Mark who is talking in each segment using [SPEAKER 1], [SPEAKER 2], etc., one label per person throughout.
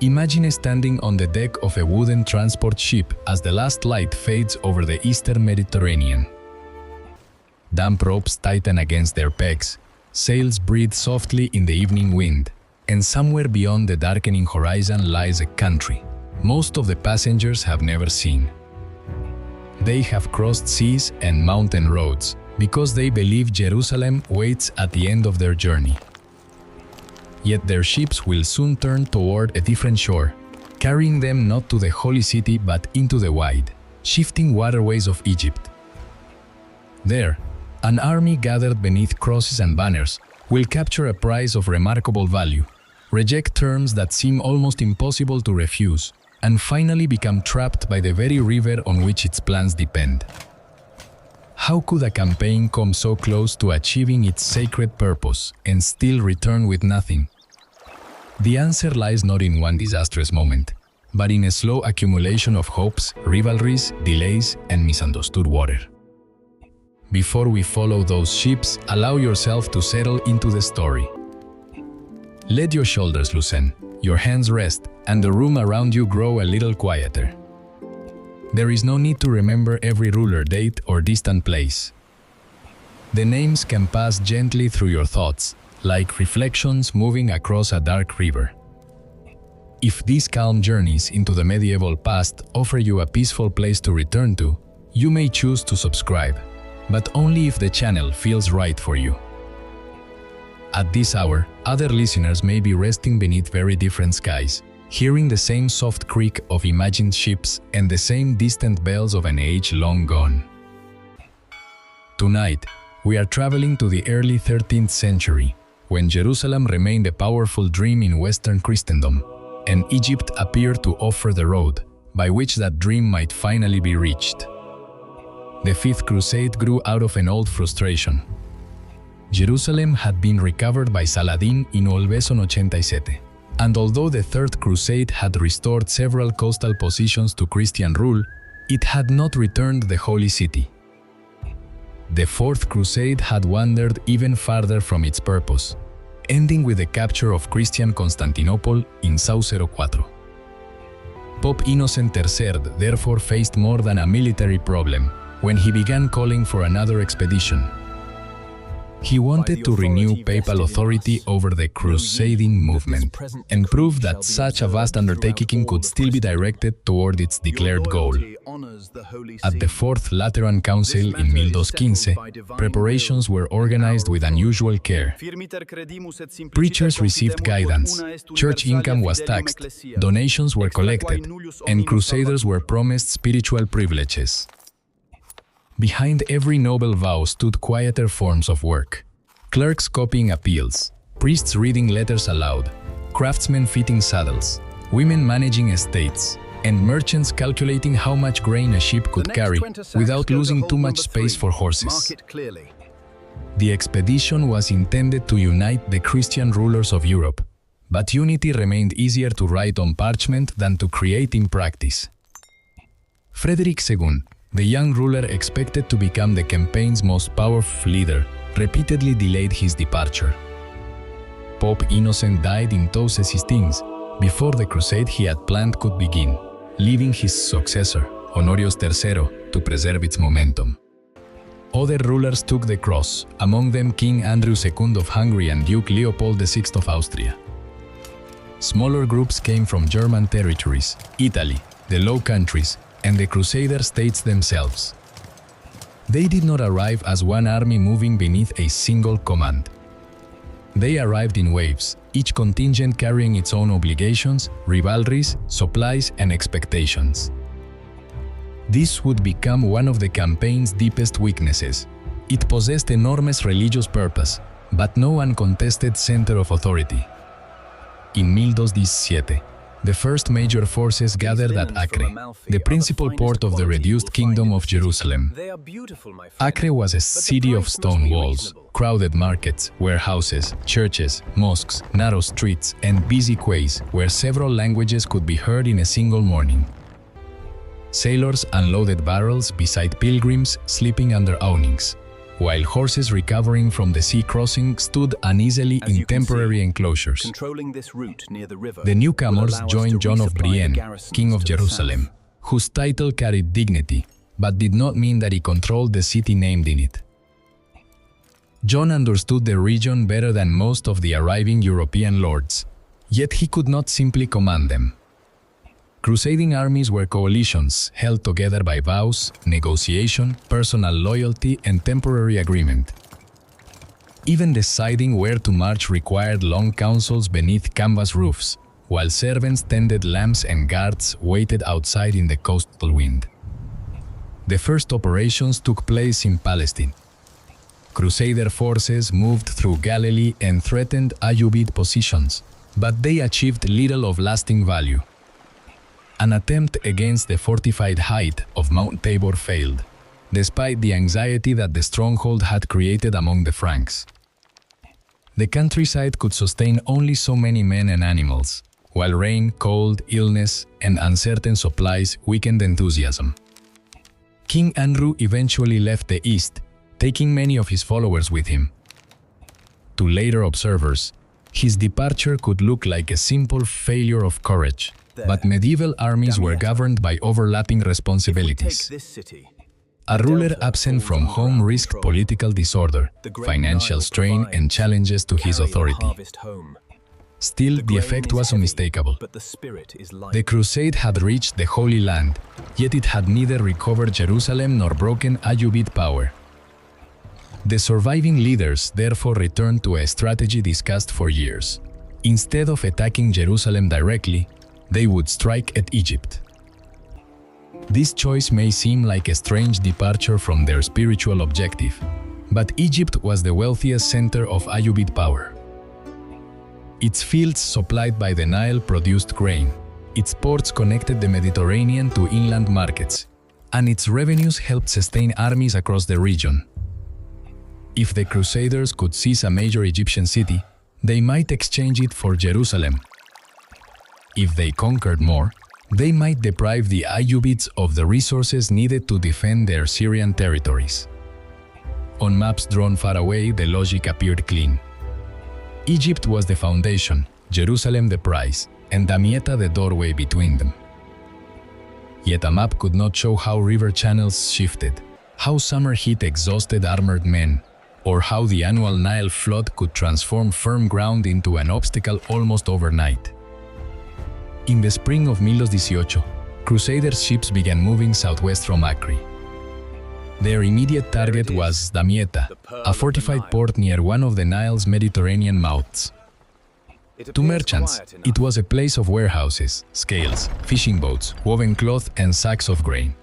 [SPEAKER 1] Imagine standing on the deck of a wooden transport ship as the last light fades over the eastern Mediterranean. Damp ropes tighten against their pegs, sails breathe softly in the evening wind, and somewhere beyond the darkening horizon lies a country most of the passengers have never seen. They have crossed seas and mountain roads because they believe Jerusalem waits at the end of their journey. Yet their ships will soon turn toward a different shore, carrying them not to the holy city but into the wide, shifting waterways of Egypt. There, an army gathered beneath crosses and banners will capture a prize of remarkable value, reject terms that seem almost impossible to refuse, and finally become trapped by the very river on which its plans depend. How could a campaign come so close to achieving its sacred purpose and still return with nothing? The answer lies not in one disastrous moment, but in a slow accumulation of hopes, rivalries, delays, and misunderstood water. Before we follow those ships, allow yourself to settle into the story. Let your shoulders loosen, your hands rest, and the room around you grow a little quieter. There is no need to remember every ruler, date, or distant place. The names can pass gently through your thoughts, like reflections moving across a dark river. If these calm journeys into the medieval past offer you a peaceful place to return to, you may choose to subscribe, but only if the channel feels right for you. At this hour, other listeners may be resting beneath very different skies, hearing the same soft creak of imagined ships and the same distant bells of an age long gone. Tonight, we are traveling to the early 13th century, when Jerusalem remained a powerful dream in Western Christendom, and Egypt appeared to offer the road by which that dream might finally be reached. The Fifth Crusade grew out of an old frustration. Jerusalem had been recovered by Saladin in 1187, and although the Third Crusade had restored several coastal positions to Christian rule, it had not returned the Holy City. The Fourth Crusade had wandered even farther from its purpose, ending with the capture of Christian Constantinople in 604. Pope Innocent III therefore faced more than a military problem when he began calling for another expedition. He wanted to renew papal authority over the crusading movement and prove that such a vast undertaking could still be directed toward its declared goal. At the Fourth Lateran Council in 1215, preparations were organized with unusual care. Preachers received guidance, church income was taxed, donations were collected, and crusaders were promised spiritual privileges. Behind every noble vow stood quieter forms of work. Clerks copying appeals, priests reading letters aloud, craftsmen fitting saddles, women managing estates, and merchants calculating how much grain a ship could carry without losing too much space for horses. The expedition was intended to unite the Christian rulers of Europe, but unity remained easier to write on parchment than to create in practice. Frederick II, the young ruler expected to become the campaign's most powerful leader, repeatedly delayed his departure. Pope Innocent died in 1216, before the crusade he had planned could begin, leaving his successor, Honorius III, to preserve its momentum. Other rulers took the cross, among them King Andrew II of Hungary and Duke Leopold VI of Austria. Smaller groups came from German territories, Italy, the Low Countries, and the Crusader states themselves. They did not arrive as one army moving beneath a single command. They arrived in waves, each contingent carrying its own obligations, rivalries, supplies, and expectations. This would become one of the campaign's deepest weaknesses. It possessed enormous religious purpose, but no uncontested center of authority. In 1217, the first major forces gathered at Acre, the principal port of the reduced kingdom of Jerusalem. Acre was a city of stone walls, crowded markets, warehouses, churches, mosques, narrow streets, and busy quays where several languages could be heard in a single morning. Sailors unloaded barrels beside pilgrims sleeping under awnings, while horses recovering from the sea crossing stood uneasily in temporary enclosures.
[SPEAKER 2] Controlling this route near the river
[SPEAKER 1] The newcomers
[SPEAKER 2] will allow us
[SPEAKER 1] joined
[SPEAKER 2] to
[SPEAKER 1] John of
[SPEAKER 2] resupply the
[SPEAKER 1] Brienne,
[SPEAKER 2] garrisons
[SPEAKER 1] King of
[SPEAKER 2] to the
[SPEAKER 1] Jerusalem,
[SPEAKER 2] south.
[SPEAKER 1] whose title carried dignity, but did not mean that he controlled the city named in it. John understood the region better than most of the arriving European lords, yet he could not simply command them. Crusading armies were coalitions held together by vows, negotiation, personal loyalty, and temporary agreement. Even deciding where to march required long councils beneath canvas roofs, while servants tended lamps and guards waited outside in the coastal wind. The first operations took place in Palestine. Crusader forces moved through Galilee and threatened Ayyubid positions, but they achieved little of lasting value. An attempt against the fortified height of Mount Tabor failed, despite the anxiety that the stronghold had created among the Franks. The countryside could sustain only so many men and animals, while rain, cold, illness, and uncertain supplies weakened enthusiasm. King Andrew eventually left the east, taking many of his followers with him. To later observers, his departure could look like a simple failure of courage, but medieval armies were governed by overlapping responsibilities. A ruler absent from home risked political disorder, financial strain, and challenges to his authority. Still, the effect was unmistakable. The crusade had reached the Holy Land, yet it had neither recovered Jerusalem nor broken Ayyubid power. The surviving leaders therefore returned to a strategy discussed for years. Instead of attacking Jerusalem directly, they would strike at Egypt. This choice may seem like a strange departure from their spiritual objective, but Egypt was the wealthiest center of Ayyubid power. Its fields supplied by the Nile produced grain, its ports connected the Mediterranean to inland markets, and its revenues helped sustain armies across the region. If the Crusaders could seize a major Egyptian city, they might exchange it for Jerusalem. If they conquered more, they might deprive the Ayyubids of the resources needed to defend their Syrian territories. On maps drawn far away, the logic appeared clean. Egypt was the foundation, Jerusalem the prize, and Damietta the doorway between them. Yet a map could not show how river channels shifted, how summer heat exhausted armored men, or how the annual Nile flood could transform firm ground into an obstacle almost overnight. In the spring of 1018, Crusader ships began moving southwest from Acre. Their immediate target was Damietta, a fortified port near one of the Nile's Mediterranean mouths. To merchants, it was a place of warehouses, scales, fishing boats, woven cloth, and sacks of grain.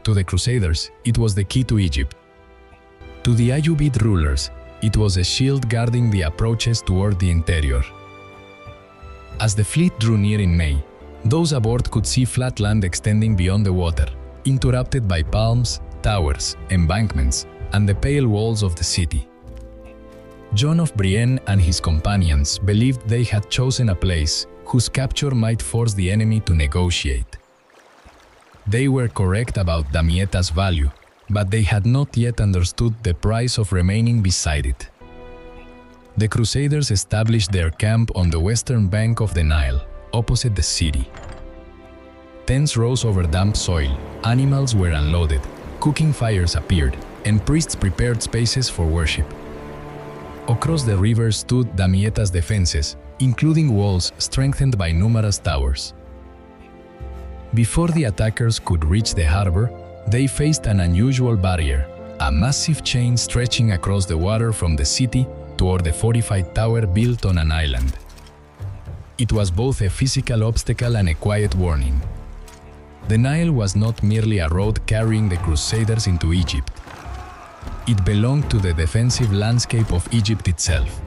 [SPEAKER 1] To the Crusaders, it was the key to Egypt. To the Ayyubid rulers, it was a shield guarding the approaches toward the interior. As the fleet drew near in May, those aboard could see flat land extending beyond the water, interrupted by palms, towers, embankments, and the pale walls of the city. John of Brienne and his companions believed they had chosen a place whose capture might force the enemy to negotiate. They were correct about Damietta's value, but they had not yet understood the price of remaining beside it. The Crusaders established their camp on the western bank of the Nile, opposite the city. Tents rose over damp soil, animals were unloaded, cooking fires appeared, and priests prepared spaces for worship. Across the river stood Damietta's defenses, including walls strengthened by numerous towers. Before the attackers could reach the harbor, they faced an unusual barrier, a massive chain stretching across the water from the city toward the fortified tower built on an island. It was both a physical obstacle and a quiet warning. The Nile was not merely a road carrying the Crusaders into Egypt. It belonged to the defensive landscape of Egypt itself.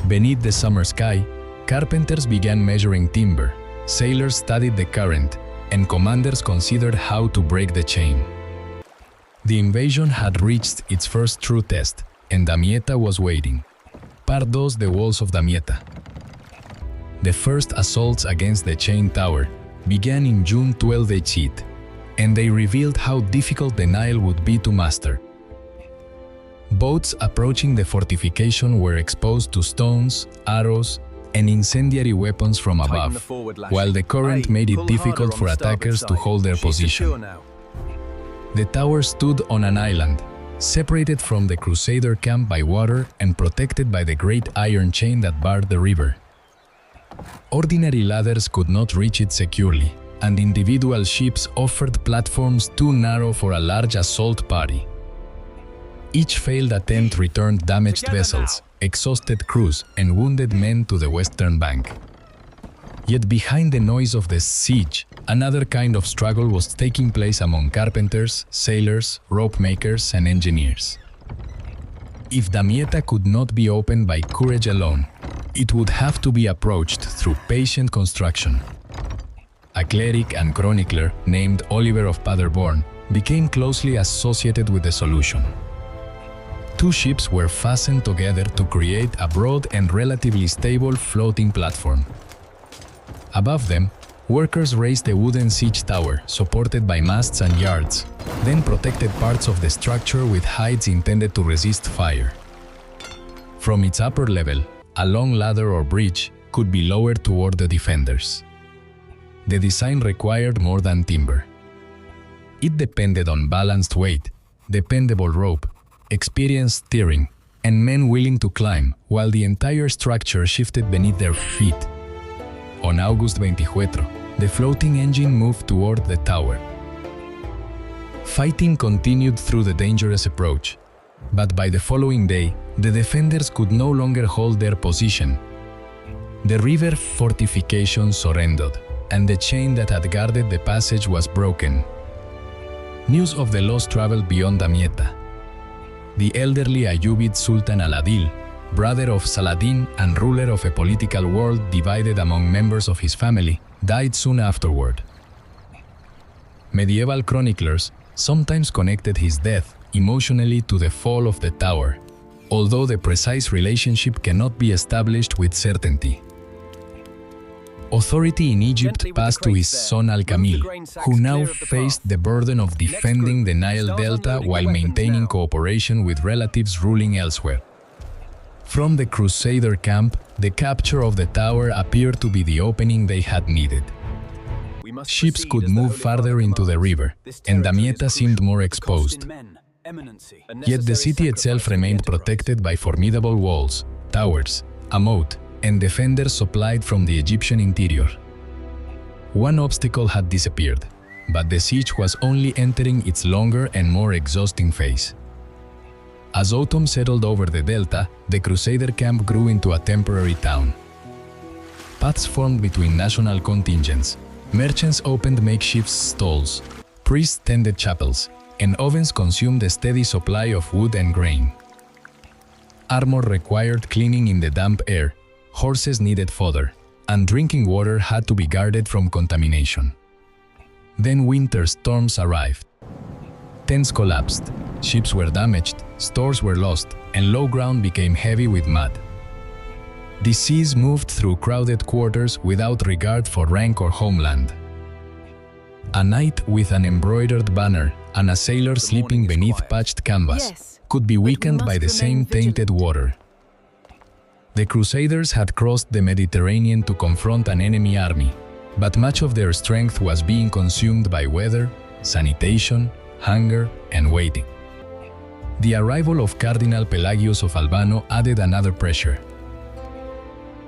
[SPEAKER 1] Beneath the summer sky, carpenters began measuring timber, sailors studied the current, and commanders considered how to break the chain. The invasion had reached its first true test, and Damietta was waiting. Pardos the walls of Damietta. The first assaults against the chain tower began in June 12 AD, and they revealed how difficult the Nile would be to master. Boats approaching the fortification were exposed to stones, arrows, and incendiary weapons from above, while the current made it difficult for attackers to hold their position. The tower stood on an island, separated from the Crusader camp by water and protected by the great iron chain that barred the river. Ordinary ladders could not reach it securely, and individual ships offered platforms too narrow for a large assault party. Each failed attempt returned damaged vessels, exhausted crews, and wounded men to the western bank. Yet behind the noise of the siege, another kind of struggle was taking place among carpenters, sailors, rope makers, and engineers. If Damietta could not be opened by courage alone, it would have to be approached through patient construction. A cleric and chronicler named Oliver of Paderborn became closely associated with the solution. Two ships were fastened together to create a broad and relatively stable floating platform. Above them, workers raised a wooden siege tower supported by masts and yards, then protected parts of the structure with hides intended to resist fire. From its upper level, a long ladder or bridge could be lowered toward the defenders. The design required more than timber. It depended on balanced weight, dependable rope, experienced steering, and men willing to climb, while the entire structure shifted beneath their feet. On August 24, the floating engine moved toward the tower. Fighting continued through the dangerous approach, but by the following day, the defenders could no longer hold their position. The river fortification surrendered, and the chain that had guarded the passage was broken. News of the loss traveled beyond Damietta. The elderly Ayyubid Sultan al-Adil, brother of Saladin and ruler of a political world divided among members of his family, died soon afterward. Medieval chroniclers sometimes connected his death emotionally to the fall of the tower, although the precise relationship cannot be established with certainty. Authority in Egypt passed to his son al-Kamil, who now faced the burden of defending the Nile Delta while maintaining cooperation with relatives ruling elsewhere. From the Crusader camp, the capture of the tower appeared to be the opening they had needed. Ships could move farther into the river, and Damietta seemed more exposed. Yet the city itself remained protected by formidable walls, towers, a moat, and defenders supplied from the Egyptian interior. One obstacle had disappeared, but the siege was only entering its longer and more exhausting phase. As autumn settled over the delta, the Crusader camp grew into a temporary town. Paths formed between national contingents, merchants opened makeshift stalls, priests tended chapels, and ovens consumed a steady supply of wood and grain. Armor required cleaning in the damp air, horses needed fodder, and drinking water had to be guarded from contamination. Then winter storms arrived. Tents collapsed, ships were damaged, stores were lost, and low ground became heavy with mud. Disease moved through crowded quarters without regard for rank or homeland. A knight with an embroidered banner and a sailor sleeping beneath patched canvas could be weakened by the same tainted water. The Crusaders had crossed the Mediterranean to confront an enemy army, but much of their strength was being consumed by weather, sanitation, hunger, and waiting. The arrival of Cardinal Pelagius of Albano added another pressure.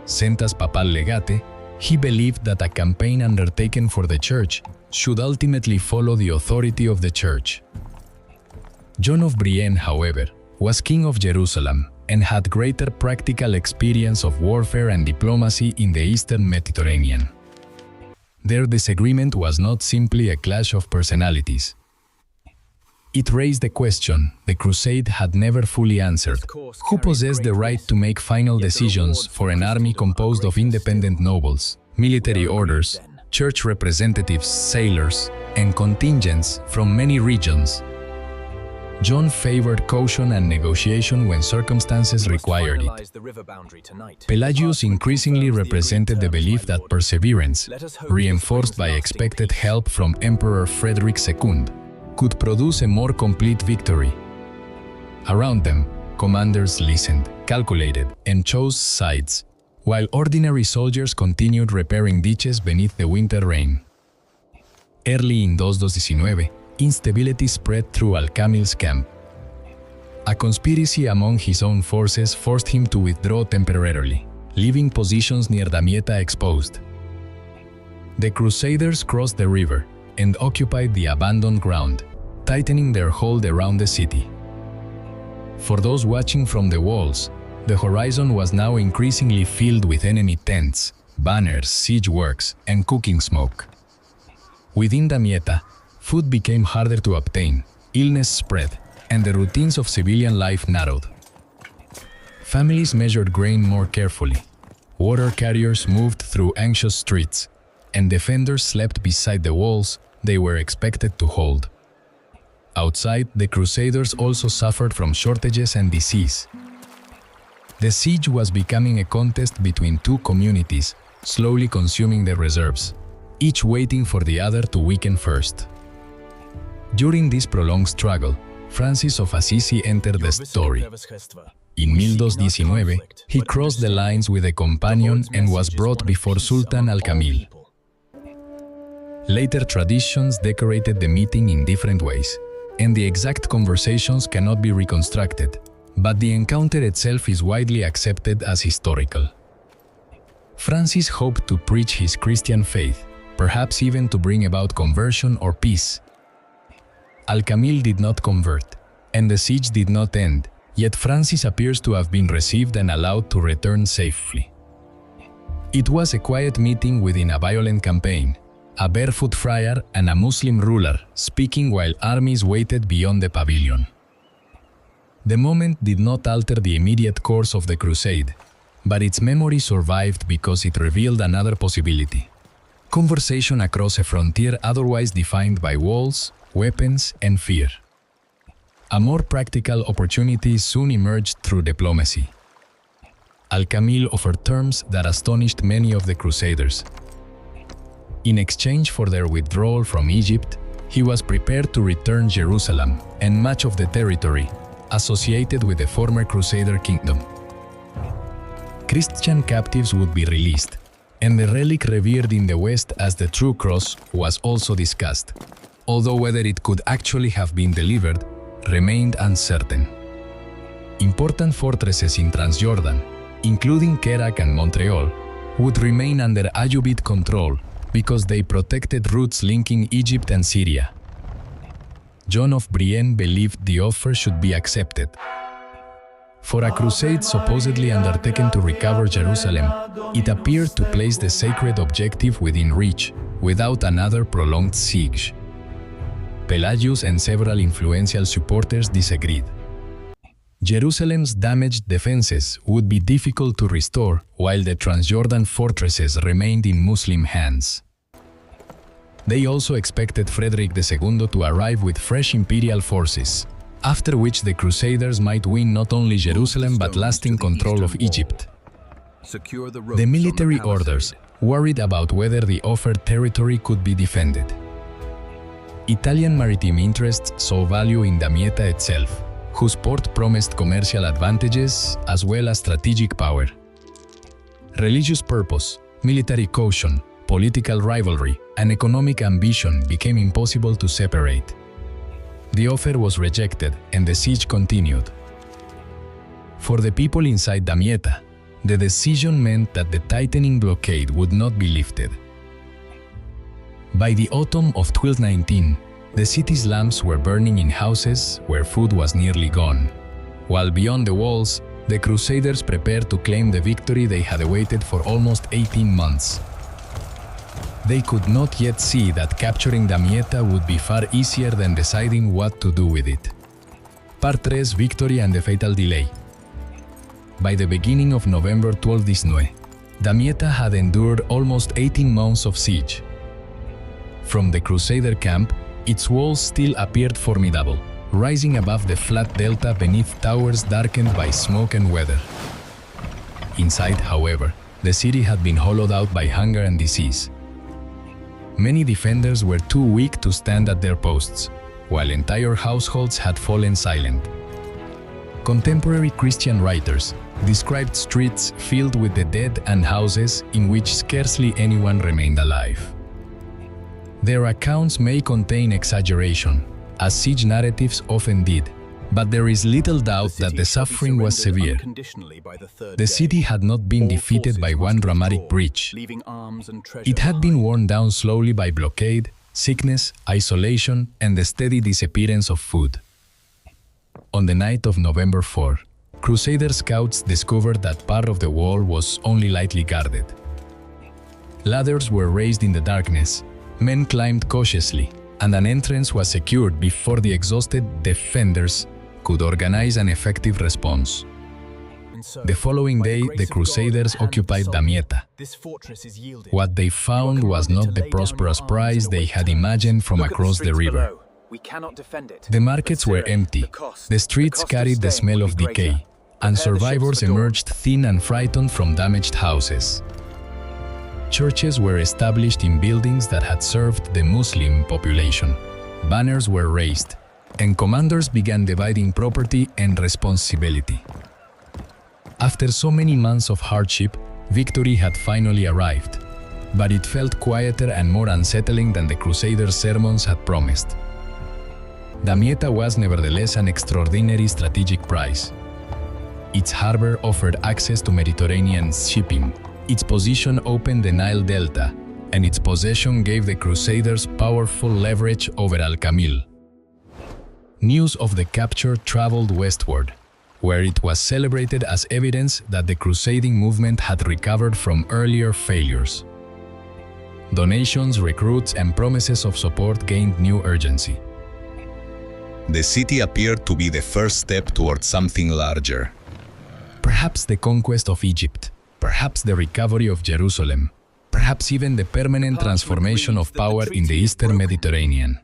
[SPEAKER 1] Sent as papal legate, he believed that a campaign undertaken for the Church should ultimately follow the authority of the Church. John of Brienne, however, was king of Jerusalem and had greater practical experience of warfare and diplomacy in the Eastern Mediterranean. Their disagreement was not simply a clash of personalities. It raised a question the Crusade had never fully answered: who possessed the right to make final decisions for an army composed of independent nobles, military orders, church representatives, sailors, and contingents from many regions? John favored caution and negotiation when circumstances required it. Pelagius increasingly represented the belief that perseverance, reinforced by expected help from Emperor Frederick II, could produce a more complete victory. Around them, Commanders listened, calculated, and chose sides, while ordinary soldiers continued repairing ditches beneath the winter rain. Early in 2219, instability spread through al-Kamil's camp. A conspiracy among his own forces forced him to withdraw temporarily, leaving positions near Damietta exposed. The Crusaders crossed the river and occupied the abandoned ground, tightening their hold around the city. For those watching from the walls, the horizon was now increasingly filled with enemy tents, banners, siege works, and cooking smoke. Within Damietta, food became harder to obtain, illness spread, and the routines of civilian life narrowed. Families measured grain more carefully. Water carriers moved through anxious streets, and defenders slept beside the walls they were expected to hold. Outside, the Crusaders also suffered from shortages and disease. The siege was becoming a contest between two communities, slowly consuming their reserves, each waiting for the other to weaken first. During this prolonged struggle, Francis of Assisi entered the story. In 1219, he crossed the lines with a companion and was brought before Sultan al-Kamil. Later traditions decorated the meeting in different ways, and the exact conversations cannot be reconstructed, but the encounter itself is widely accepted as historical. Francis hoped to preach his Christian faith, perhaps even to bring about conversion or peace. Al-Kamil did not convert, and the siege did not end, yet Francis appears to have been received and allowed to return safely. It was a quiet meeting within a violent campaign, a barefoot friar and a Muslim ruler speaking while armies waited beyond the pavilion. The moment did not alter the immediate course of the crusade, but its memory survived because it revealed another possibility: conversation across a frontier otherwise defined by walls, weapons, and fear. A more practical opportunity soon emerged through diplomacy. Al-Kamil offered terms that astonished many of the Crusaders. In exchange for their withdrawal from Egypt, he was prepared to return Jerusalem and much of the territory associated with the former Crusader kingdom. Christian captives would be released, and the relic revered in the West as the True Cross was also discussed, although whether it could actually have been delivered remained uncertain. Important fortresses in Transjordan, including Kerak and Montreal, would remain under Ayyubid control because they protected routes linking Egypt and Syria. John of Brienne believed the offer should be accepted. For a crusade supposedly undertaken to recover Jerusalem, it appeared to place the sacred objective within reach, without another prolonged siege. Pelagius and several influential supporters disagreed. Jerusalem's damaged defenses would be difficult to restore, while the Transjordan fortresses remained in Muslim hands. They also expected Frederick II to arrive with fresh imperial forces, after which the Crusaders might win not only Jerusalem but lasting control of Egypt. The military orders worried about whether the offered territory could be defended. Italian maritime interests saw value in Damietta itself, whose port promised commercial advantages as well as strategic power. Religious purpose, military caution, political rivalry, and economic ambition became impossible to separate. The offer was rejected and the siege continued. For the people inside Damietta, the decision meant that the tightening blockade would not be lifted. By the autumn of 1219, the city's lamps were burning in houses where food was nearly gone, while beyond the walls, the Crusaders prepared to claim the victory they had awaited for almost 18 months. They could not yet see that capturing Damietta would be far easier than deciding what to do with it. Part 3: Victory and the Fatal Delay. By the beginning of November 1219, Damietta had endured almost 18 months of siege. From the Crusader camp, its walls still appeared formidable, rising above the flat delta beneath towers darkened by smoke and weather. Inside, however, the city had been hollowed out by hunger and disease. Many defenders were too weak to stand at their posts, while entire households had fallen silent. Contemporary Christian writers described streets filled with the dead and houses in which scarcely anyone remained alive. Their accounts may contain exaggeration, as siege narratives often did, but there is little doubt that the suffering was severe. The city had not been defeated by one dramatic breach. It had been worn down slowly by blockade, sickness, isolation, and the steady disappearance of food. On the night of November 4, Crusader scouts discovered that part of the wall was only lightly guarded. Ladders were raised in the darkness, men climbed cautiously, and an entrance was secured before the exhausted defenders could organize an effective response. The following day, the Crusaders occupied Damietta. What they found was not the prosperous prize they had imagined from across the river. The markets were empty, the streets carried the smell of decay, and survivors emerged thin and frightened from damaged houses. Churches were established in buildings that had served the Muslim population. Banners were raised, and commanders began dividing property and responsibility. After so many months of hardship, victory had finally arrived, but it felt quieter and more unsettling than the Crusaders' sermons had promised. Damietta was nevertheless an extraordinary strategic prize. Its harbor offered access to Mediterranean shipping, its position opened the Nile Delta, and its possession gave the Crusaders powerful leverage over al-Kamil. News of the capture traveled westward, where it was celebrated as evidence that the crusading movement had recovered from earlier failures. Donations, recruits, and promises of support gained new urgency.
[SPEAKER 3] The city appeared to be the first step towards something larger.
[SPEAKER 1] Perhaps the conquest of Egypt, perhaps the recovery of Jerusalem, perhaps even the permanent transformation of power in the Eastern Mediterranean.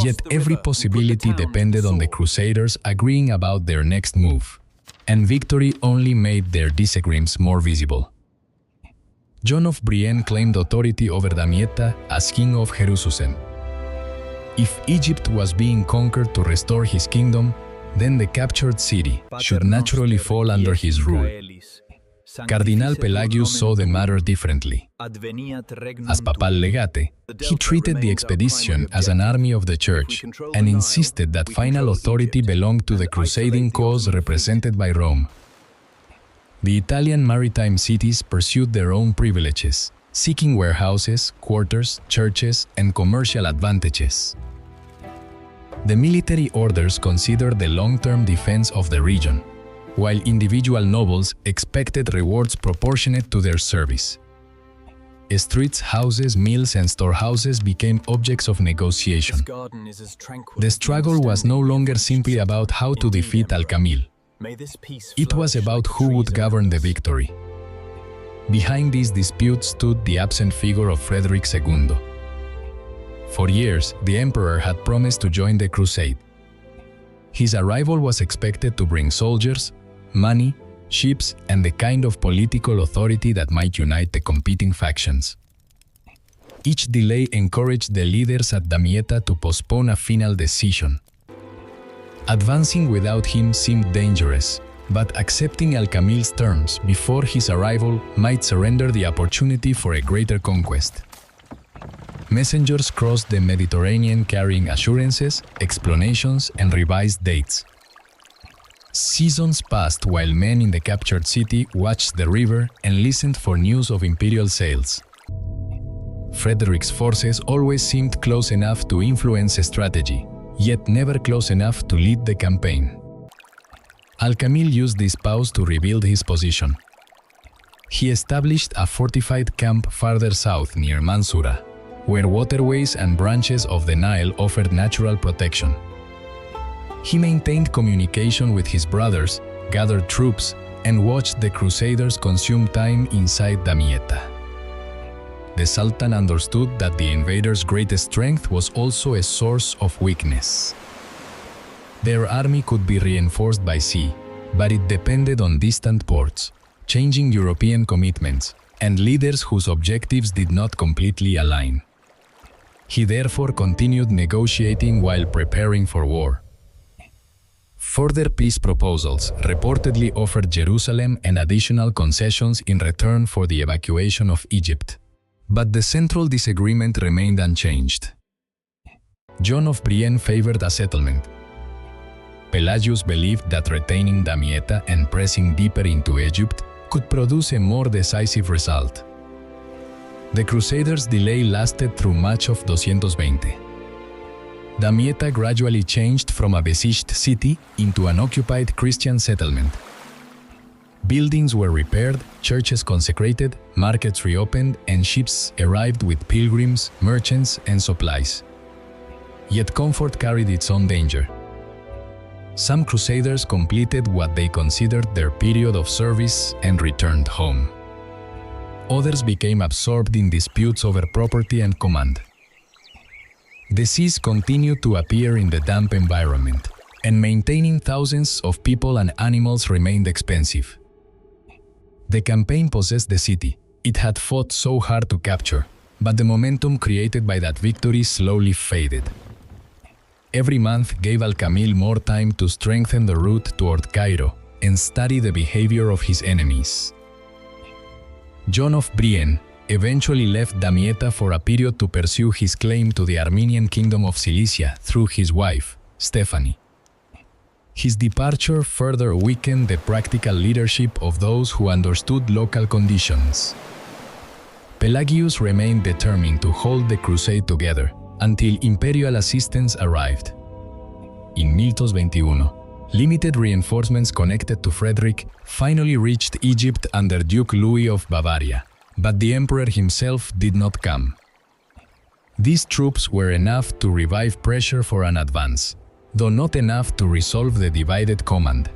[SPEAKER 1] Yet every possibility depended on the Crusaders agreeing about their next move, and victory only made their disagreements more visible. John of Brienne claimed authority over Damietta as king of Jerusalem. If Egypt was being conquered to restore his kingdom, then the captured city should naturally fall under his rule. Cardinal Pelagius saw the matter differently. As papal legate, he treated the expedition as an army of the Church and insisted that final authority belonged to the crusading cause represented by Rome. The Italian maritime cities pursued their own privileges, seeking warehouses, quarters, churches, and commercial advantages. The military orders considered the long-term defense of the region, while individual nobles expected rewards proportionate to their service. Streets, houses, mills, and storehouses became objects of negotiation. The struggle was no longer simply about how to defeat al-Kamil. It was about who would govern the victory. Behind these disputes stood the absent figure of Frederick II. For years, the emperor had promised to join the crusade. His arrival was expected to bring soldiers, money, ships, and the kind of political authority that might unite the competing factions. Each delay encouraged the leaders at Damietta to postpone a final decision. Advancing without him seemed dangerous, but accepting al-Kamil's terms before his arrival might surrender the opportunity for a greater conquest. Messengers crossed the Mediterranean carrying assurances, explanations, and revised dates. Seasons passed while men in the captured city watched the river and listened for news of imperial sails. Frederick's forces always seemed close enough to influence a strategy, yet never close enough to lead the campaign. Al-Kamil used this pause to rebuild his position. He established a fortified camp farther south near Mansurah, where waterways and branches of the Nile offered natural protection. He maintained communication with his brothers, gathered troops, and watched the Crusaders consume time inside Damietta. The Sultan understood that the invaders' greatest strength was also a source of weakness. Their army could be reinforced by sea, but it depended on distant ports, changing European commitments, and leaders whose objectives did not completely align. He therefore continued negotiating while preparing for war. Further peace proposals reportedly offered Jerusalem and additional concessions in return for the evacuation of Egypt. But the central disagreement remained unchanged. John of Brienne favored a settlement. Pelagius believed that retaining Damietta and pressing deeper into Egypt could produce a more decisive result. The Crusaders' delay lasted through much of 220. Damietta gradually changed from a besieged city into an occupied Christian settlement. Buildings were repaired, churches consecrated, markets reopened, and ships arrived with pilgrims, merchants, and supplies. Yet comfort carried its own danger. Some Crusaders completed what they considered their period of service and returned home. Others became absorbed in disputes over property and command. Disease continued to appear in the damp environment, and maintaining thousands of people and animals remained expensive. The campaign possessed the city it had fought so hard to capture, but the momentum created by that victory slowly faded. Every month gave al-Kamil more time to strengthen the route toward Cairo and study the behavior of his enemies. John of Brienne eventually left Damietta for a period to pursue his claim to the Armenian kingdom of Cilicia through his wife, Stephanie. His departure further weakened the practical leadership of those who understood local conditions. Pelagius remained determined to hold the crusade together until imperial assistance arrived. In 1021, limited reinforcements connected to Frederick finally reached Egypt under Duke Louis of Bavaria, but the emperor himself did not come. These troops were enough to revive pressure for an advance, though not enough to resolve the divided command.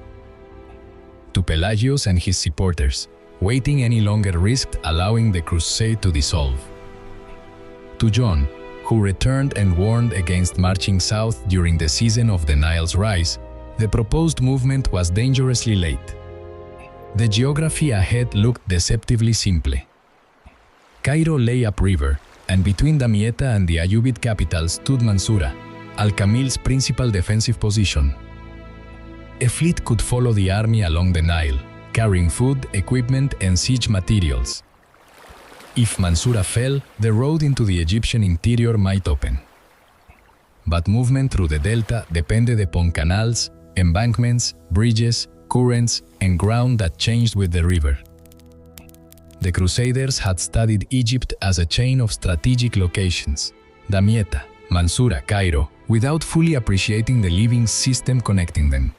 [SPEAKER 1] To Pelagius and his supporters, waiting any longer risked allowing the crusade to dissolve. To John, who returned and warned against marching south during the season of the Nile's rise, the proposed movement was dangerously late. The geography ahead looked deceptively simple. Cairo lay upriver, and between Damietta and the Ayyubid capital stood Mansurah, al-Kamil's principal defensive position. A fleet could follow the army along the Nile, carrying food, equipment, and siege materials. If Mansurah fell, the road into the Egyptian interior might open. But movement through the delta depended upon canals, embankments, bridges, currents, and ground that changed with the river. The Crusaders had studied Egypt as a chain of strategic locations, Damietta, Mansurah, Cairo, without fully appreciating the living system connecting them.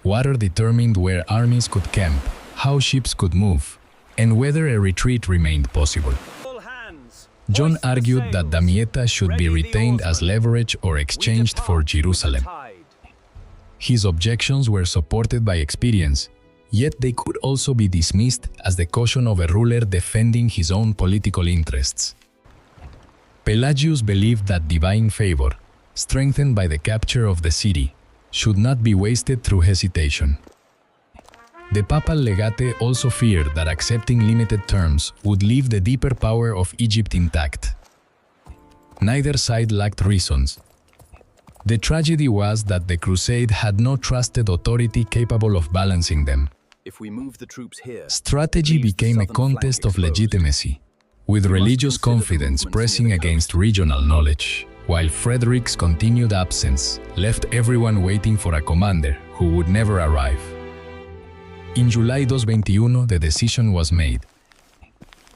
[SPEAKER 1] Water determined where armies could camp, how ships could move, and whether a retreat remained possible. John argued that Damietta should be retained as leverage or exchanged for Jerusalem. His objections were supported by experience, yet they could also be dismissed as the caution of a ruler defending his own political interests. Pelagius believed that divine favor, strengthened by the capture of the city, should not be wasted through hesitation. The papal legate also feared that accepting limited terms would leave the deeper power of Egypt intact. Neither side lacked reasons. The tragedy was that the crusade had no trusted authority capable of balancing them.
[SPEAKER 2] If we move the troops here,
[SPEAKER 1] Strategy became a contest of legitimacy, with religious confidence pressing against regional knowledge, while Frederick's continued absence left everyone waiting for a commander who would never arrive. In July 221, the decision was made.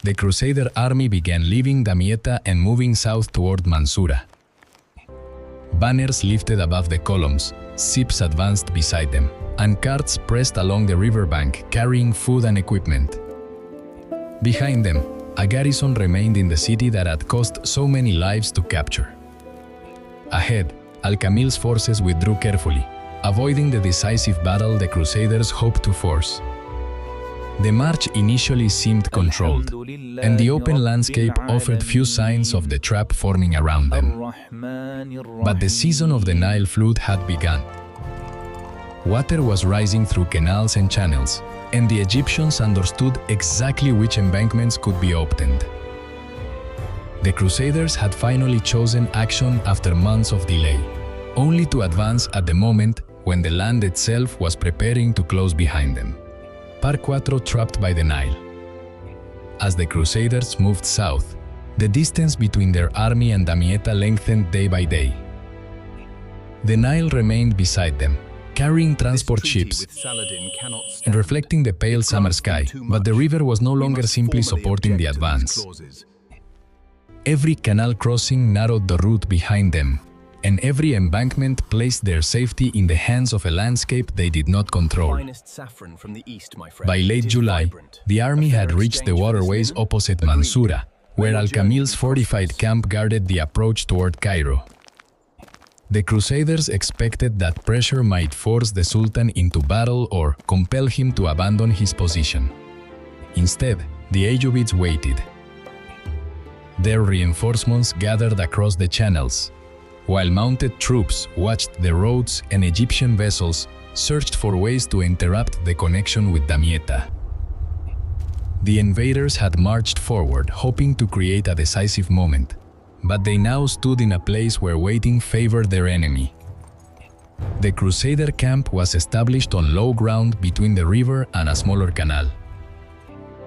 [SPEAKER 1] The Crusader army began leaving Damietta and moving south toward Mansurah. Banners lifted above the columns, ships advanced beside them, and carts pressed along the riverbank carrying food and equipment. Behind them, a garrison remained in the city that had cost so many lives to capture. Ahead, al-Kamil's forces withdrew carefully, avoiding the decisive battle the Crusaders hoped to force. The march initially seemed controlled, and the open landscape offered few signs of the trap forming around them. But the season of the Nile flood had begun. Water was rising through canals and channels, and the Egyptians understood exactly which embankments could be opened. The Crusaders had finally chosen action after months of delay, only to advance at the moment when the land itself was preparing to close behind them. Par 4 trapped by the Nile. As the Crusaders moved south, the distance between their army and Damietta lengthened day by day. The Nile remained beside them, carrying transport ships and reflecting the pale summer sky, but the river was no longer simply supporting the advance. Every canal crossing narrowed the route behind them, and every embankment placed their safety in the hands of a landscape they did not control. By late July, the army had reached the waterways opposite Mansurah, where al-Kamil's fortified camp guarded the approach toward Cairo. The Crusaders expected that pressure might force the Sultan into battle or compel him to abandon his position. Instead, the Ayyubids waited. Their reinforcements gathered across the channels, while mounted troops watched the roads and Egyptian vessels searched for ways to interrupt the connection with Damietta. The invaders had marched forward, hoping to create a decisive moment, but they now stood in a place where waiting favored their enemy. The Crusader camp was established on low ground between the river and a smaller canal.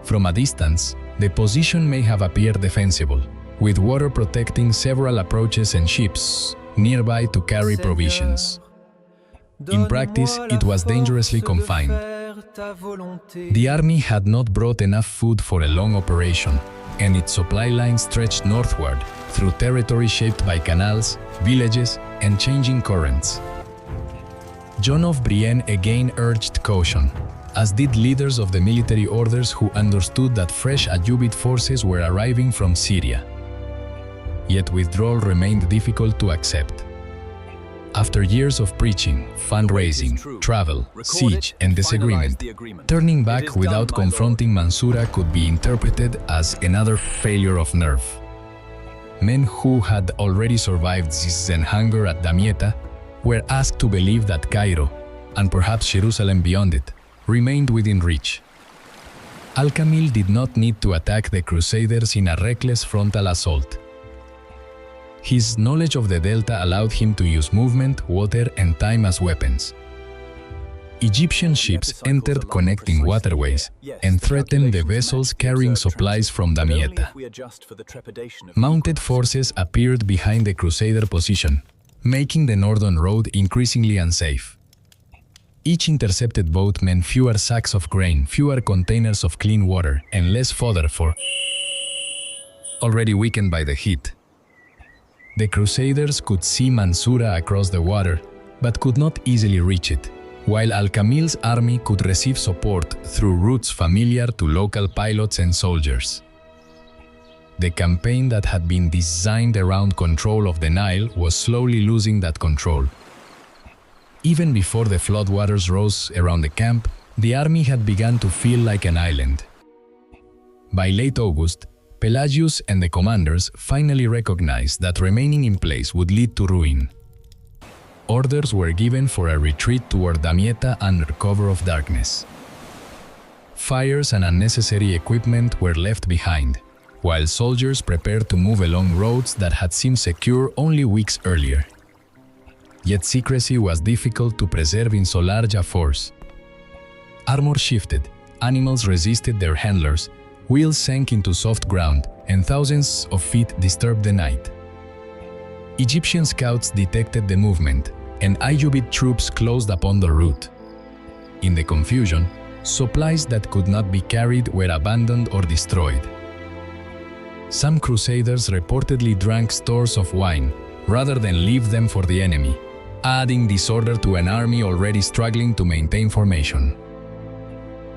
[SPEAKER 1] From a distance, the position may have appeared defensible, with water protecting several approaches and ships nearby to carry provisions. In practice, it was dangerously confined. The army had not brought enough food for a long operation, and its supply lines stretched northward through territory shaped by canals, villages, and changing currents. John of Brienne again urged caution, as did leaders of the military orders who understood that fresh Ayyubid forces were arriving from Syria. Yet withdrawal remained difficult to accept. After years of preaching, fundraising, travel, siege, and disagreement, turning back without confronting Mansurah could be interpreted as another failure of nerve. Men who had already survived siege and hunger at Damietta were asked to believe that Cairo, and perhaps Jerusalem beyond it, remained within reach. Al-Kamil did not need to attack the Crusaders in a reckless frontal assault. His knowledge of the delta allowed him to use movement, water, and time as weapons. Egyptian ships entered connecting waterways and threatened the vessels carrying supplies from Damietta. Mounted forces appeared behind the Crusader position, making the northern road increasingly unsafe. Each intercepted boat meant fewer sacks of grain, fewer containers of clean water, and less fodder for already weakened by the heat. The Crusaders could see Mansurah across the water, but could not easily reach it, while al-Kamil's army could receive support through routes familiar to local pilots and soldiers. The campaign that had been designed around control of the Nile was slowly losing that control. Even before the floodwaters rose around the camp, the army had begun to feel like an island. By late August, Pelagius and the commanders finally recognized that remaining in place would lead to ruin. Orders were given for a retreat toward Damietta under cover of darkness. Fires and unnecessary equipment were left behind, while soldiers prepared to move along roads that had seemed secure only weeks earlier. Yet secrecy was difficult to preserve in so large a force. Armor shifted, animals resisted their handlers, wheels sank into soft ground, and thousands of feet disturbed the night. Egyptian scouts detected the movement, and Ayyubid troops closed upon the route. In the confusion, supplies that could not be carried were abandoned or destroyed. Some Crusaders reportedly drank stores of wine, rather than leave them for the enemy, adding disorder to an army already struggling to maintain formation.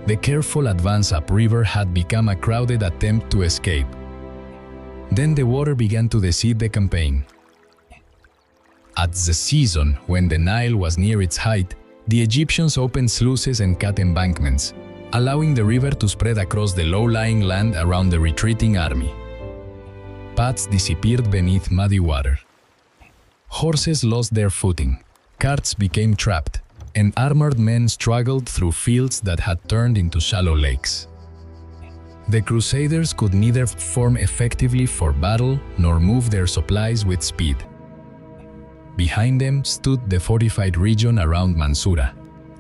[SPEAKER 1] The careful advance upriver had become a crowded attempt to escape. Then the water began to deceive the campaign. At the season when the Nile was near its height, the Egyptians opened sluices and cut embankments, allowing the river to spread across the low-lying land around the retreating army. Paths disappeared beneath muddy water. Horses lost their footing, carts became trapped, and armored men struggled through fields that had turned into shallow lakes. The Crusaders could neither form effectively for battle nor move their supplies with speed. Behind them stood the fortified region around Mansurah.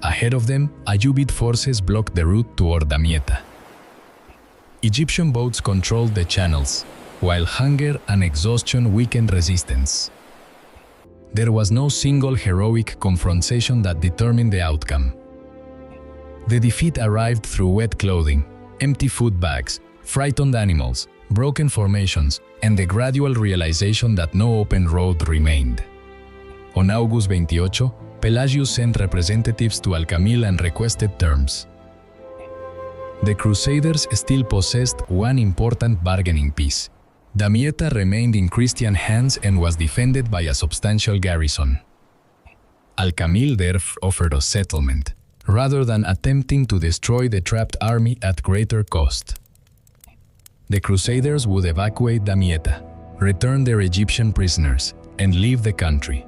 [SPEAKER 1] Ahead of them, Ayyubid forces blocked the route toward Damietta. Egyptian boats controlled the channels, while hunger and exhaustion weakened resistance. There was no single heroic confrontation that determined the outcome. The defeat arrived through wet clothing, empty food bags, frightened animals, broken formations, and the gradual realization that no open road remained. On August 28, Pelagius sent representatives to al-Kamil and requested terms. The Crusaders still possessed one important bargaining piece. Damietta remained in Christian hands and was defended by a substantial garrison. Al-Kamil therefore offered a settlement, rather than attempting to destroy the trapped army at greater cost. The Crusaders would evacuate Damietta, return their Egyptian prisoners, and leave the country.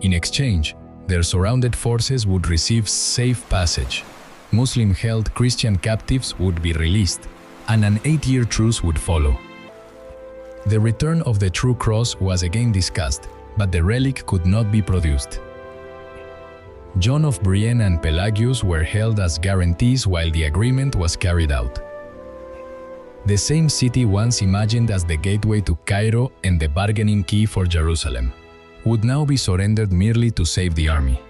[SPEAKER 1] In exchange, their surrounded forces would receive safe passage, Muslim-held Christian captives would be released, and an 8-year truce would follow. The return of the True Cross was again discussed, but the relic could not be produced. John of Brienne and Pelagius were held as guarantees while the agreement was carried out. The same city once imagined as the gateway to Cairo and the bargaining key for Jerusalem would now be surrendered merely to save the army.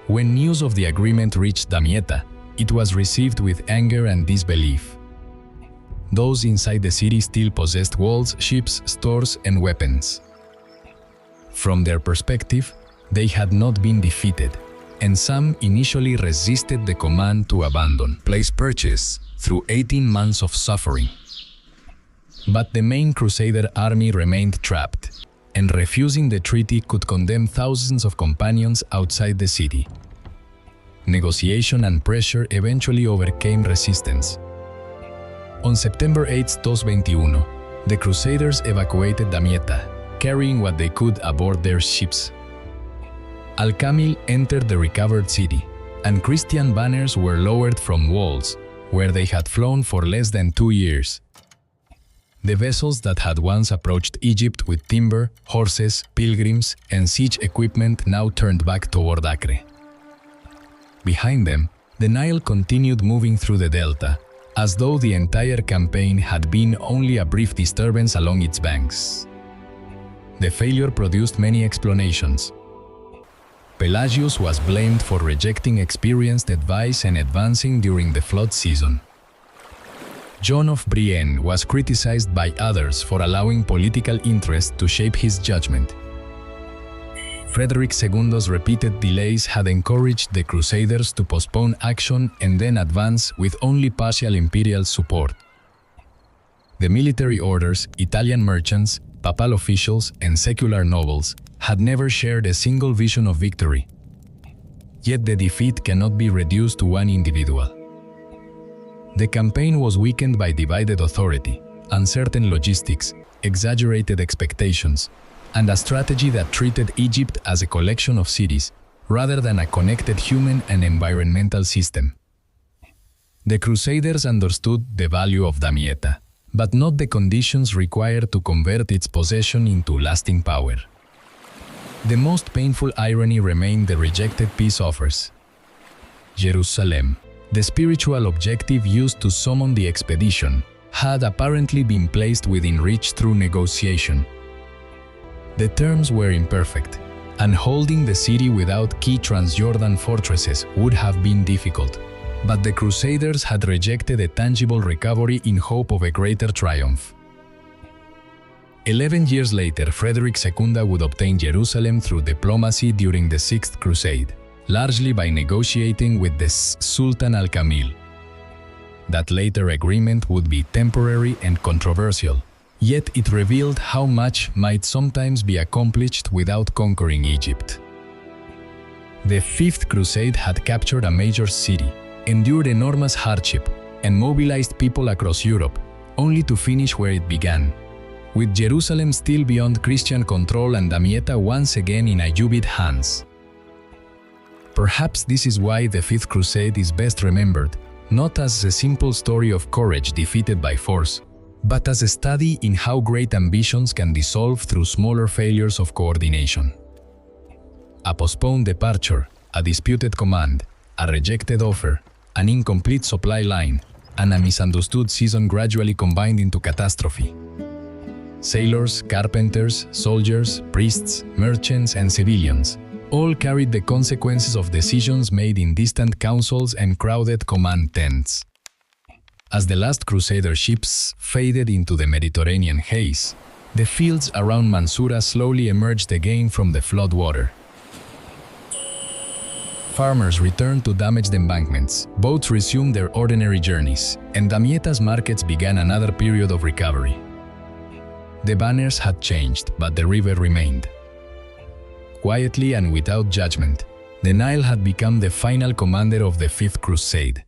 [SPEAKER 1] When news of the agreement reached Damietta, it was received with anger and disbelief. Those inside the city still possessed walls, ships, stores, and weapons. From their perspective, they had not been defeated, and some initially resisted the command to abandon place purchase through 18 months of suffering. But the main Crusader army remained trapped, and refusing the treaty could condemn thousands of companions outside the city. Negotiation and pressure eventually overcame resistance. On September 8, 2021, the Crusaders evacuated Damietta, carrying what they could aboard their ships. Al-Kamil entered the recovered city, and Christian banners were lowered from walls, where they had flown for less than 2 years. The vessels that had once approached Egypt with timber, horses, pilgrims, and siege equipment now turned back toward Acre. Behind them, the Nile continued moving through the delta, as though the entire campaign had been only a brief disturbance along its banks. The failure produced many explanations. Pelagius was blamed for rejecting experienced advice and advancing during the flood season. John of Brienne was criticized by others for allowing political interest to shape his judgment. Frederick II's repeated delays had encouraged the Crusaders to postpone action and then advance with only partial imperial support. The military orders, Italian merchants, papal officials, and secular nobles had never shared a single vision of victory. Yet the defeat cannot be reduced to one individual. The campaign was weakened by divided authority, uncertain logistics, exaggerated expectations, and a strategy that treated Egypt as a collection of cities, rather than a connected human and environmental system. The Crusaders understood the value of Damietta, but not the conditions required to convert its possession into lasting power. The most painful irony remained the rejected peace offers. Jerusalem, the spiritual objective used to summon the expedition, had apparently been placed within reach through negotiation. The terms were imperfect, and holding the city without key Transjordan fortresses would have been difficult. But the Crusaders had rejected a tangible recovery in hope of a greater triumph. 11 years later, Frederick II would obtain Jerusalem through diplomacy during the Sixth Crusade, largely by negotiating with the Sultan al-Kamil. That later agreement would be temporary and controversial, yet it revealed how much might sometimes be accomplished without conquering Egypt. The Fifth Crusade had captured a major city, endured enormous hardship, and mobilized people across Europe, only to finish where it began, with Jerusalem still beyond Christian control and Damietta once again in Ayyubid hands. Perhaps this is why the Fifth Crusade is best remembered, not as a simple story of courage defeated by force, but as a study in how great ambitions can dissolve through smaller failures of coordination. A postponed departure, a disputed command, a rejected offer, an incomplete supply line, and a misunderstood season gradually combined into catastrophe. Sailors, carpenters, soldiers, priests, merchants, and civilians all carried the consequences of decisions made in distant councils and crowded command tents. As the last Crusader ships faded into the Mediterranean haze, the fields around Mansurah slowly emerged again from the floodwater. Farmers returned to damaged embankments, boats resumed their ordinary journeys, and Damietta's markets began another period of recovery. The banners had changed, but the river remained. Quietly and without judgment, the Nile had become the final commander of the Fifth Crusade.